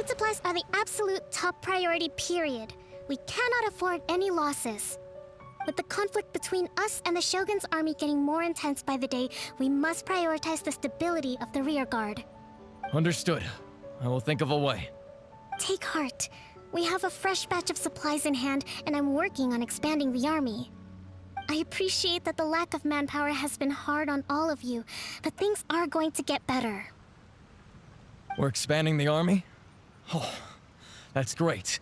Food supplies are the absolute top priority, period. We cannot afford any losses. With the conflict between us and the Shogun's army getting more intense by the day, we must prioritize the stability of the rear guard. Understood. I will think of a way. Take heart. We have a fresh batch of supplies in hand, and I'm working on expanding the army. I appreciate that the lack of manpower has been hard on all of you, but things are going to get better. We're expanding the army? Oh, that's great.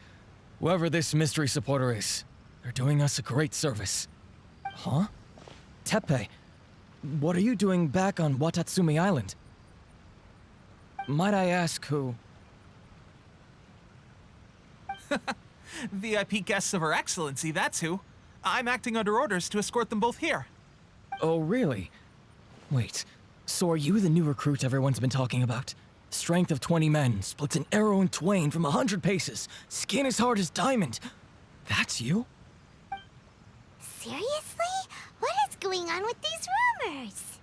Whoever this mystery supporter is, they're doing us a great service. Huh? Teppei, what are you doing back on Watatsumi Island? Might I ask who? VIP guests of Her Excellency, that's who. I'm acting under orders to escort them both here. Oh, really? Wait, so are you the new recruit everyone's been talking about? Strength of 20 men, splits an arrow in twain from 100 paces, skin as hard as diamond. That's you? Seriously? What is going on with these rumors?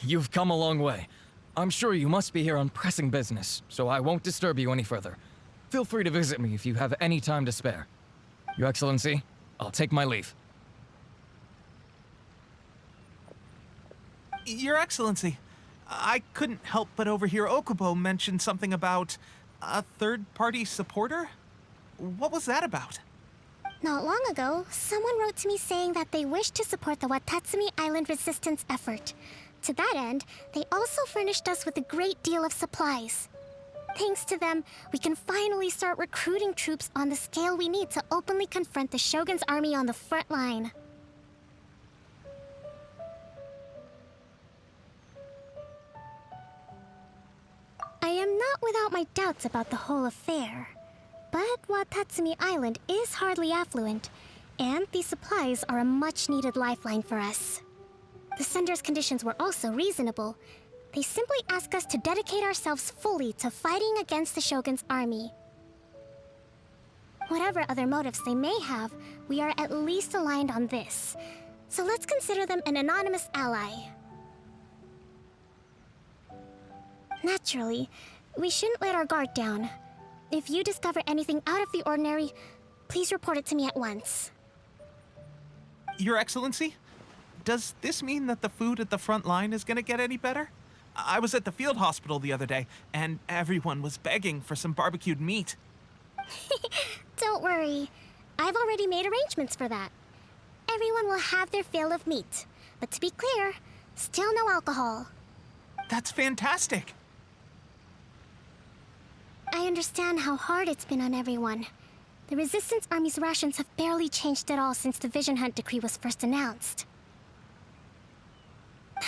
You've come a long way. I'm sure you must be here on pressing business, so I won't disturb you any further. Feel free to visit me if you have any time to spare. Your Excellency, I'll take my leave. Your Excellency, I couldn't help but overhear Okubo mention something about a third-party supporter? What was that about? Not long ago, someone wrote to me saying that they wish to support the Watatsumi Island resistance effort. To that end, they also furnished us with a great deal of supplies. Thanks to them, we can finally start recruiting troops on the scale we need to openly confront the Shogun's army on the front line. I am not without my doubts about the whole affair. But Watatsumi Island is hardly affluent, and these supplies are a much-needed lifeline for us. The sender's conditions were also reasonable. They simply ask us to dedicate ourselves fully to fighting against the Shogun's army. Whatever other motives they may have, we are at least aligned on this. So let's consider them an anonymous ally. Naturally, we shouldn't let our guard down. If you discover anything out of the ordinary, please report it to me at once. Your Excellency, does this mean that the food at the front line is gonna get any better? I was at the field hospital the other day, and everyone was begging for some barbecued meat. Don't worry. I've already made arrangements for that. Everyone will have their fill of meat. But to be clear, still no alcohol. That's fantastic! I understand how hard it's been on everyone. The Resistance Army's rations have barely changed at all since the Vision Hunt decree was first announced.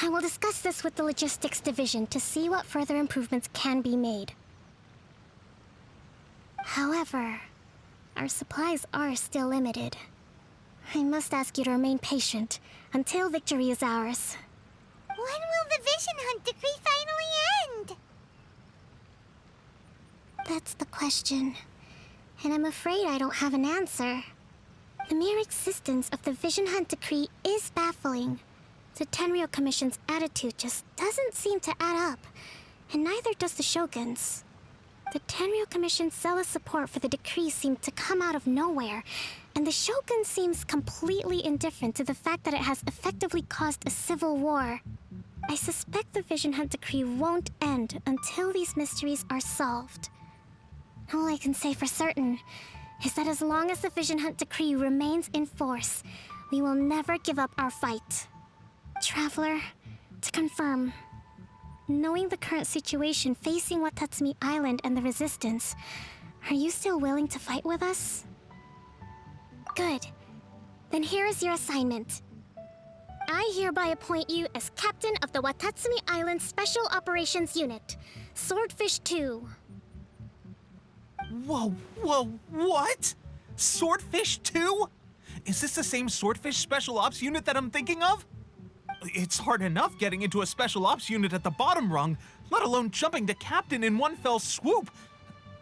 I will discuss this with the Logistics Division to see what further improvements can be made. However, our supplies are still limited. I must ask you to remain patient until victory is ours. When will the Vision Hunt decree finally end? That's the question, and I'm afraid I don't have an answer. The mere existence of the Vision Hunt decree is baffling. The Tenryou Commission's attitude just doesn't seem to add up, and neither does the Shogun's. The Tenryou Commission's zealous support for the decree seemed to come out of nowhere, and the Shogun seems completely indifferent to the fact that it has effectively caused a civil war. I suspect the Vision Hunt decree won't end until these mysteries are solved. All I can say for certain is that as long as the Vision Hunt decree remains in force, we will never give up our fight. Traveler, to confirm, knowing the current situation facing Watatsumi Island and the Resistance, are you still willing to fight with us? Good. Then here is your assignment. I hereby appoint you as Captain of the Watatsumi Island Special Operations Unit, Swordfish 2. Whoa, what? Swordfish 2? Is this the same Swordfish Special Ops unit that I'm thinking of? It's hard enough getting into a Special Ops unit at the bottom rung, let alone jumping to Captain in one fell swoop.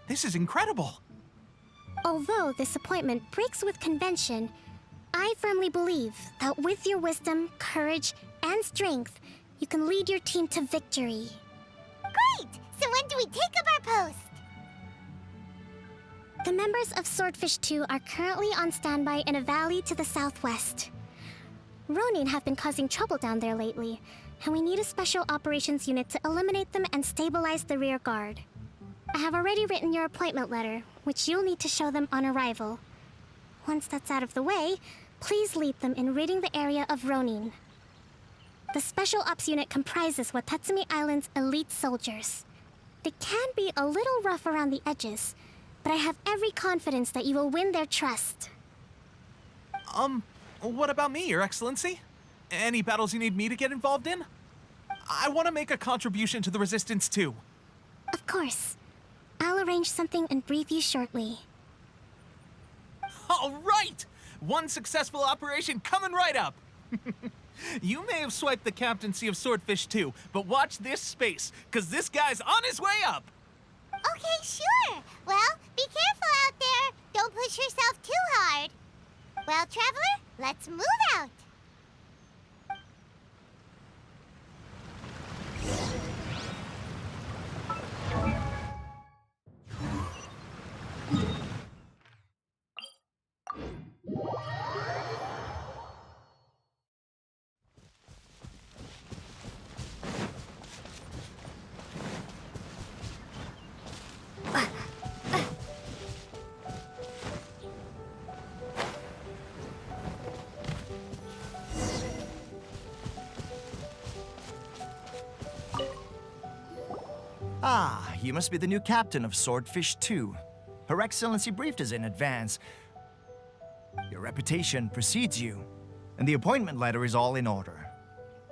This is incredible. Although this appointment breaks with convention, I firmly believe that with your wisdom, courage, and strength, you can lead your team to victory. Great! So when do we take up our post? The members of Swordfish 2 are currently on standby in a valley to the southwest. Ronin have been causing trouble down there lately, and we need a special operations unit to eliminate them and stabilize the rear guard. I have already written your appointment letter, which you'll need to show them on arrival. Once that's out of the way, please lead them in ridding the area of Ronin. The Special Ops unit comprises Watatsumi Island's elite soldiers. They can be a little rough around the edges, but I have every confidence that you will win their trust. What about me, Your Excellency? Any battles you need me to get involved in? I want to make a contribution to the Resistance too. Of course. I'll arrange something and brief you shortly. All right! One successful operation coming right up! You may have swiped the captaincy of Swordfish 2, but watch this space, because this guy's on his way up! Okay, sure. Well, be careful out there. Don't push yourself too hard. Well, Traveler, let's move out. Ah, you must be the new captain of Swordfish 2. Her Excellency briefed us in advance. Your reputation precedes you, and the appointment letter is all in order.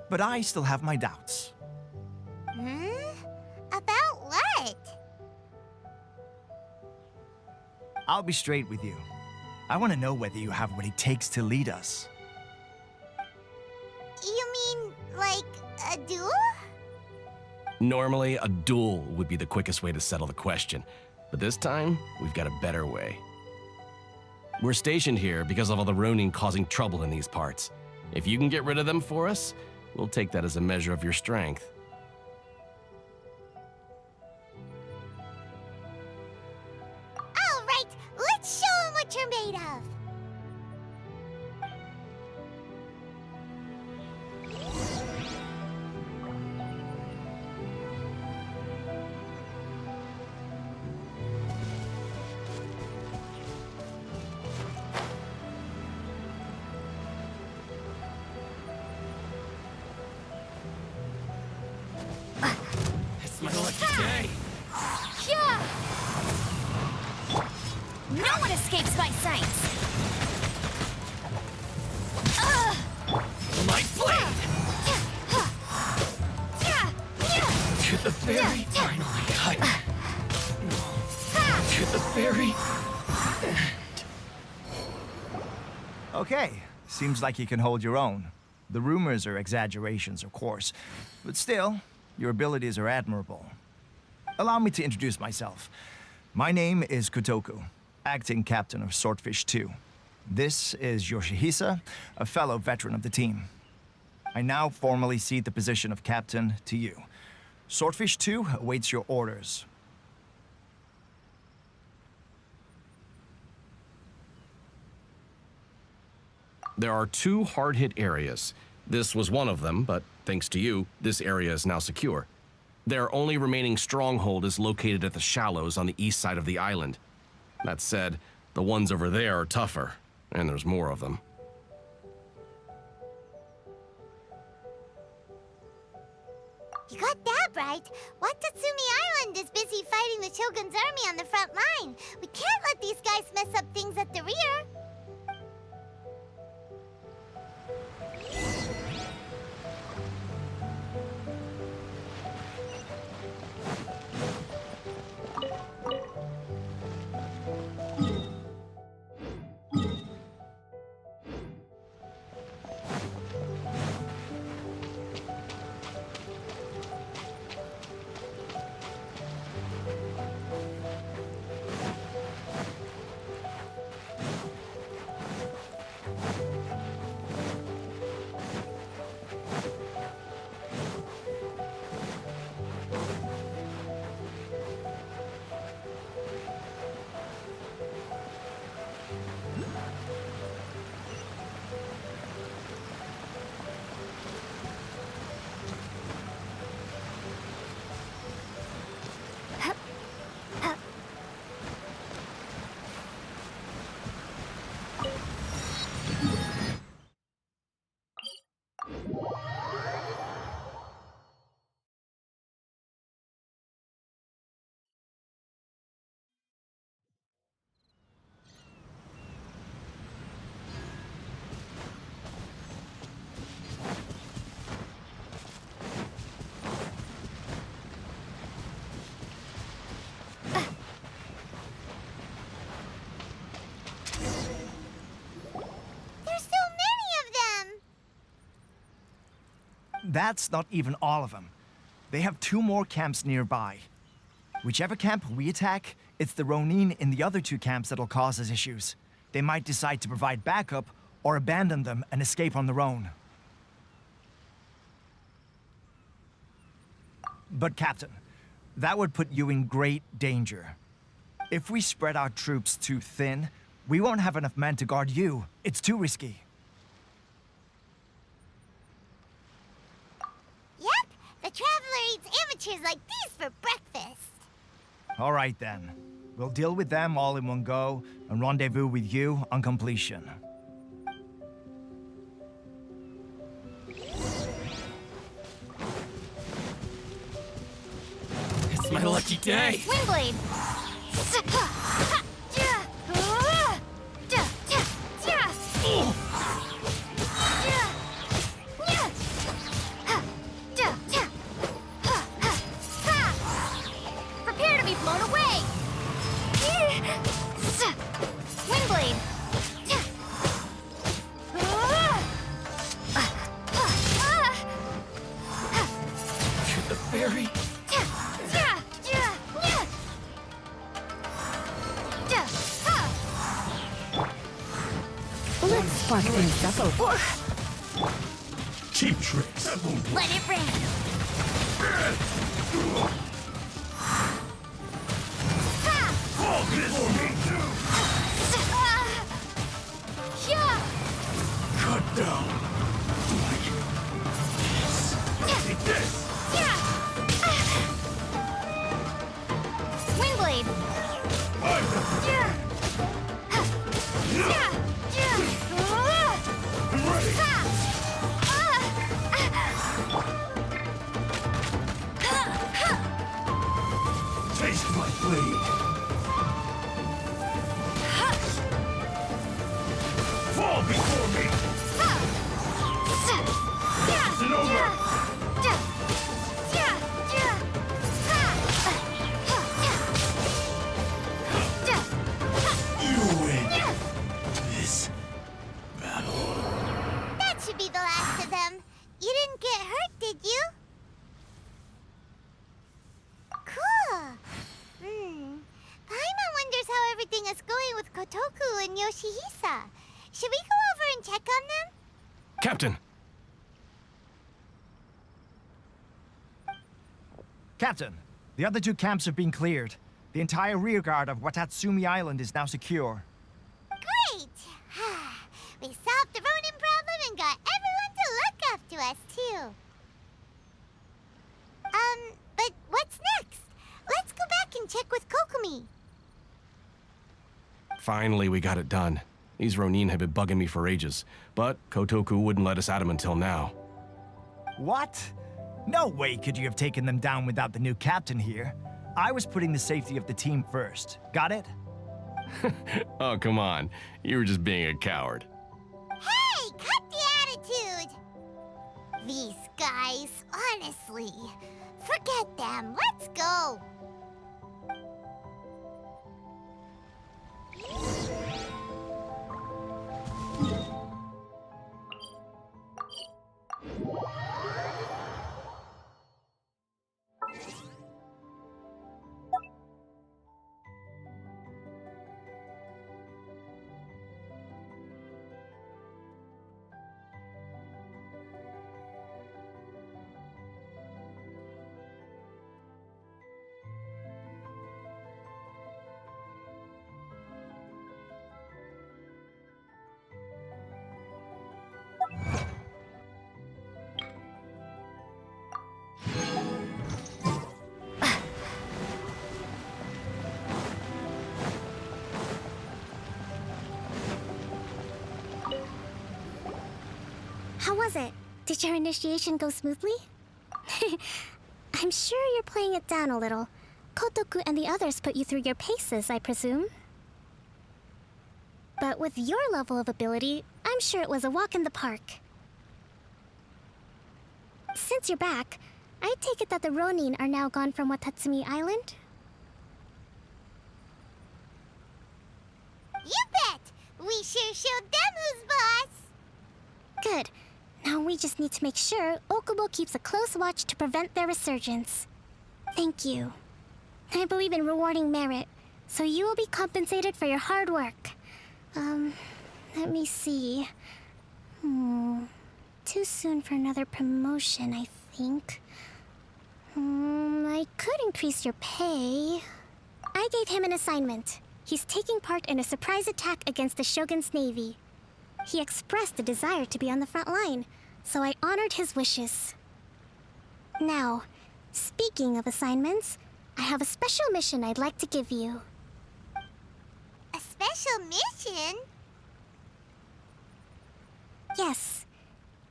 But I still have my doubts. About what? I'll be straight with you. I want to know whether you have what it takes to lead us. You mean, like, a duel? Normally, a duel would be the quickest way to settle the question, but this time, we've got a better way. We're stationed here because of all the Ronin causing trouble in these parts. If you can get rid of them for us, we'll take that as a measure of your strength. All right, let's show 'em what you're made of. It's my lucky day. Yeah! No one escapes my sight! My blade! To the very finally. To the very Okay, seems like you can hold your own. The rumors are exaggerations, of course, but still, your abilities are admirable. Allow me to introduce myself. My name is Kotoku, acting captain of Swordfish 2. This is Yoshihisa, a fellow veteran of the team. I now formally cede the position of captain to you. Swordfish 2 awaits your orders. There are 2 hard-hit areas. This was one of them, but thanks to you, this area is now secure. Their only remaining stronghold is located at the shallows on the east side of the island. That said, the ones over there are tougher, and there's more of them. You got that right. Watatsumi Island is busy fighting the Shogun's army on the front line. We can't let these guys mess up things at the rear. That's not even all of them. They have 2 more camps nearby. Whichever camp we attack, it's the Ronin in the other 2 camps that'll cause us issues. They might decide to provide backup or abandon them and escape on their own. But Captain, that would put you in great danger. If we spread our troops too thin, we won't have enough men to guard you. It's too risky. Yep, the Traveler eats amateurs like these for breakfast. All right then. We'll deal with them all in one go and rendezvous with you on completion. It's my lucky day. Windblade! Prepare to be blown away! Windblade! You're the fairy. Let's spark things up a bit. Cheap tricks. That won't Let it rain! fall before me. Cut down. Like this. Take this. Windblade! I'm ready. Taste my blade. Fall before me. Isn't over. You win this battle. That should be the last of them. You didn't get hurt, did you? Cool. Paimon wonders how everything is going with Kotoku and Yoshihisa. Should we go over and check on them? Captain! Captain, the other 2 camps have been cleared. The entire rearguard of Watatsumi Island is now secure. Great! We solved the Ronin problem and got everyone to look after us, too. But what's next? Let's go back and check with Kokumi. Finally, we got it done. These Ronin have been bugging me for ages, but Kotoku wouldn't let us at them until now. What? No way could you have taken them down without the new captain here. I was putting the safety of the team first. Got it? Oh, come on. You were just being a coward. Hey, cut the attitude! These guys, honestly. Forget them. Let's go. How was it? Did your initiation go smoothly? I'm sure you're playing it down a little. Kotoku and the others put you through your paces, I presume. But with your level of ability, I'm sure it was a walk in the park. Since you're back, I take it that the Ronin are now gone from Watatsumi Island? You bet! We sure showed them who's boss! Good. Now we we just need to make sure Okubo keeps a close watch to prevent their resurgence. Thank you. I believe in rewarding merit, so you will be compensated for your hard work. Let me see. Too soon for another promotion, I think. I could increase your pay. I gave him an assignment. He's taking part in a surprise attack against the Shogun's navy. He expressed a desire to be on the front line, so I honored his wishes. Now, speaking of assignments, I have a special mission I'd like to give you. A special mission? Yes.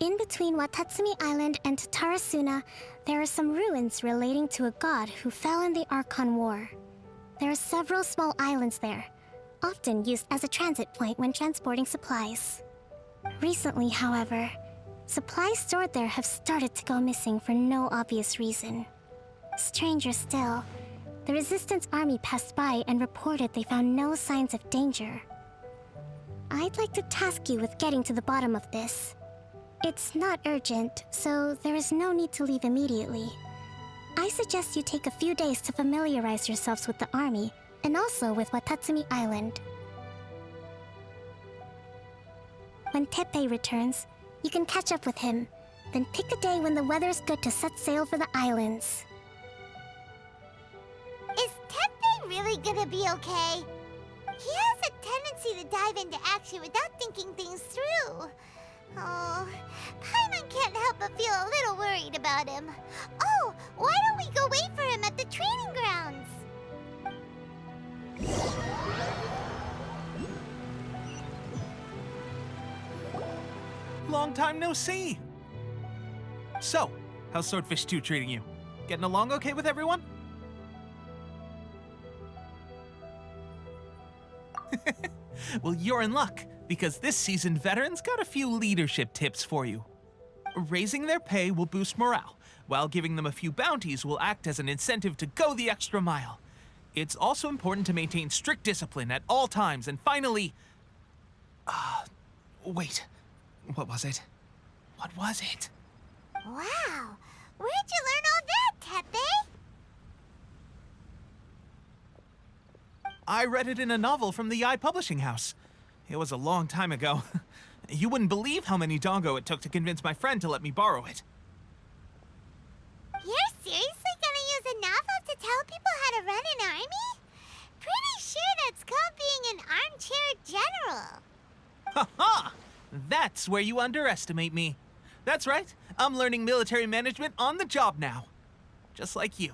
In between Watatsumi Island and Tatarasuna, there are some ruins relating to a god who fell in the Archon War. There are several small islands there, often used as a transit point when transporting supplies. Recently, however, supplies stored there have started to go missing for no obvious reason. Stranger still, the Resistance army passed by and reported they found no signs of danger. I'd like to task you with getting to the bottom of this. It's not urgent, so there is no need to leave immediately. I suggest you take a few days to familiarize yourselves with the army, and also with Watatsumi Island. When Teppei returns, you can catch up with him, then pick a day when the weather's good to set sail for the islands. Is Teppei really gonna be okay? He has a tendency to dive into action without thinking things through. Oh, Paimon can't help but feel a little worried about him. Oh, why don't we go wait for him at the training grounds? Long time no see. So, how's Swordfish 2 treating you? Getting along okay with everyone? Well, you're in luck, because this seasoned veteran's got a few leadership tips for you. Raising their pay will boost morale, while giving them a few bounties will act as an incentive to go the extra mile. It's also important to maintain strict discipline at all times, and finally... wait. What was it? What was it? Wow, where'd you learn all that, Teppei? I read it in a novel from the Publishing House. It was a long time ago. You wouldn't believe how many doggo it took to convince my friend to let me borrow it. You're seriously gonna use a novel to tell people how to run an army? Pretty sure that's called being an armchair general. Ha ha! That's where you underestimate me. That's right, I'm learning military management on the job now. Just like you.